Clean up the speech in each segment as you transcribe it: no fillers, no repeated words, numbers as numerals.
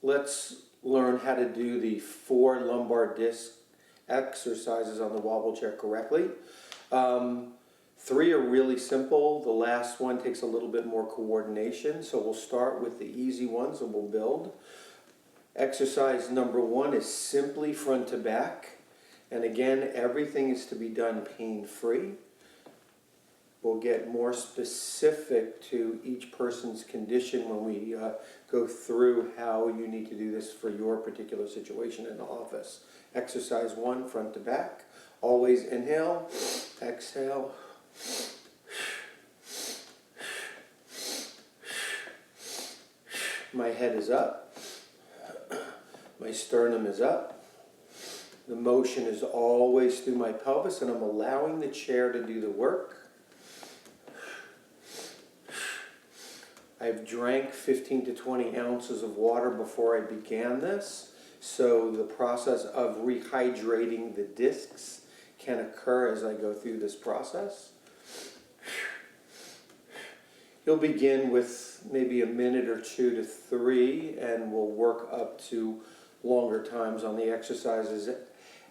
let's learn how to do the 4 lumbar disc exercises on the wobble chair correctly. 3 are really simple. The last one takes a little bit more coordination, so we'll start with the easy ones and we'll build. Exercise number 1 is simply front to back, and again, everything is to be done pain-free. We'll get more specific to each person's condition when we go through how you need to do this for your particular situation in the office. Exercise 1, front to back. Always inhale, exhale. My head is up. My sternum is up. The motion is always through my pelvis, and I'm allowing the chair to do the work. I've drank 15 to 20 ounces of water before I began this, so the process of rehydrating the discs can occur as I go through this process. You'll begin with maybe a minute or 2 to 3, and we'll work up to longer times on the exercises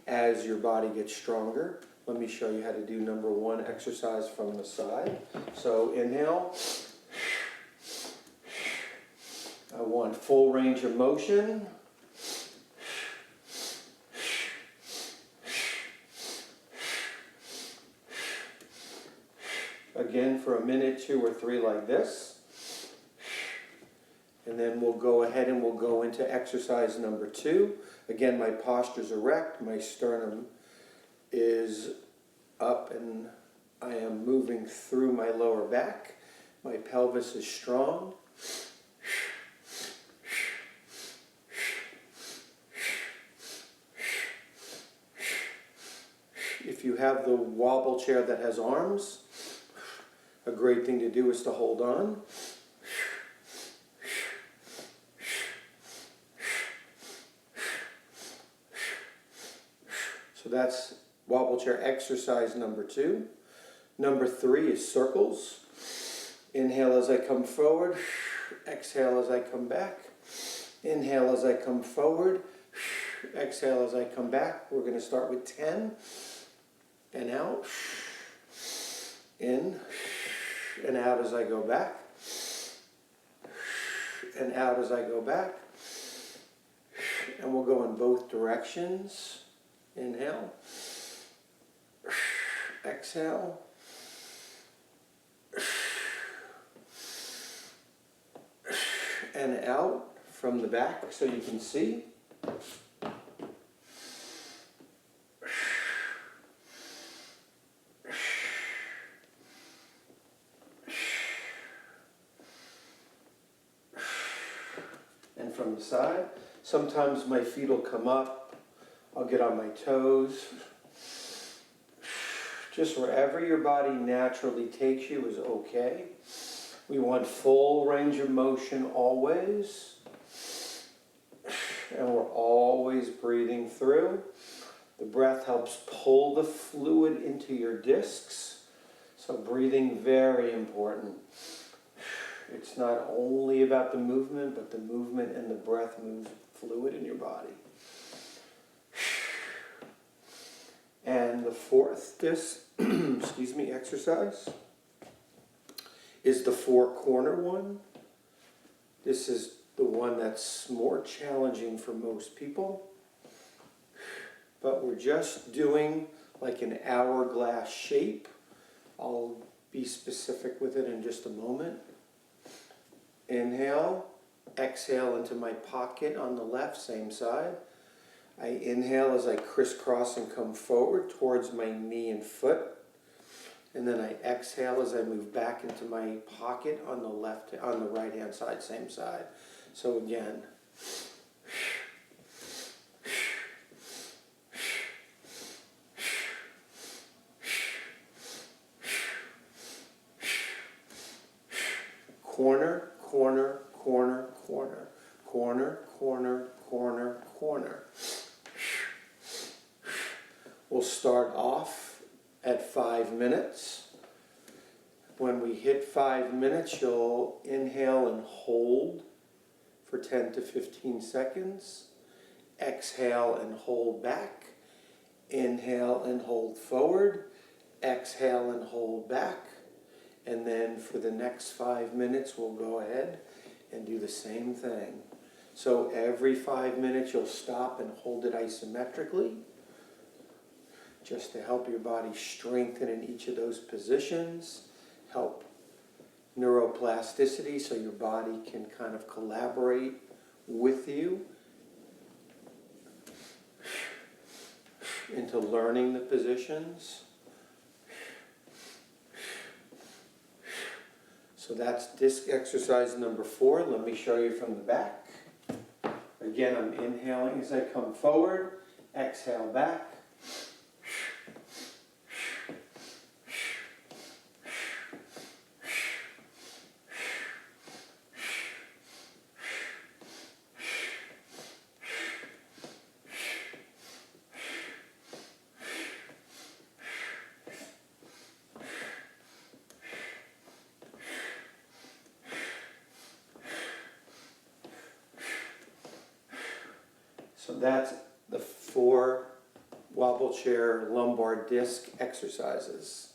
as your body gets stronger. Let me show you how to do number 1 exercise from the side. So inhale. I want full range of motion. Again for a minute, 2 or 3 like this. And then we'll go ahead and we'll go into exercise number 2. Again, my posture's erect, my sternum is up, and I am moving through my lower back. My pelvis is strong. If you have the wobble chair that has arms, a great thing to do is to hold on. So that's wobble chair exercise number 2. Number 3 is circles. Inhale as I come forward. Exhale as I come back. Inhale as I come forward. Exhale as I come back. We're going to start with 10. And out. In. And out as I go back. And out as I go back. And we'll go in both directions. Inhale. Exhale. And out from the back so you can see. And from the side. Sometimes my feet will come up. I'll get on my toes. Just wherever your body naturally takes you is okay. We want full range of motion always. And we're always breathing through. The breath helps pull the fluid into your discs. So breathing, very important. It's not only about the movement, but the movement and the breath moves fluid in your body. And the 4th disc, exercise is the 4-corner one. This is the one that's more challenging for most people. But we're just doing like an hourglass shape. I'll be specific with it in just a moment. Inhale, exhale into my pocket on the left, same side. I inhale as I crisscross and come forward towards my knee and foot. And then I exhale as I move back into my pocket on the right hand side, same side. So again. Corner, corner, corner, corner, corner, corner, corner, corner. We'll start off at 5 minutes. When we hit 5 minutes, you'll inhale and hold for 10 to 15 seconds. Exhale and hold back. Inhale and hold forward. Exhale and hold back. And then for the next 5 minutes, we'll go ahead and do the same thing. So every 5 minutes, you'll stop and hold it isometrically, just to help your body strengthen in each of those positions, help neuroplasticity so your body can kind of collaborate with you into learning the positions. So that's disc exercise number 4. Let me show you from the back. Again, I'm inhaling as I come forward. Exhale back. So that's the 4 wobble chair lumbar disc exercises.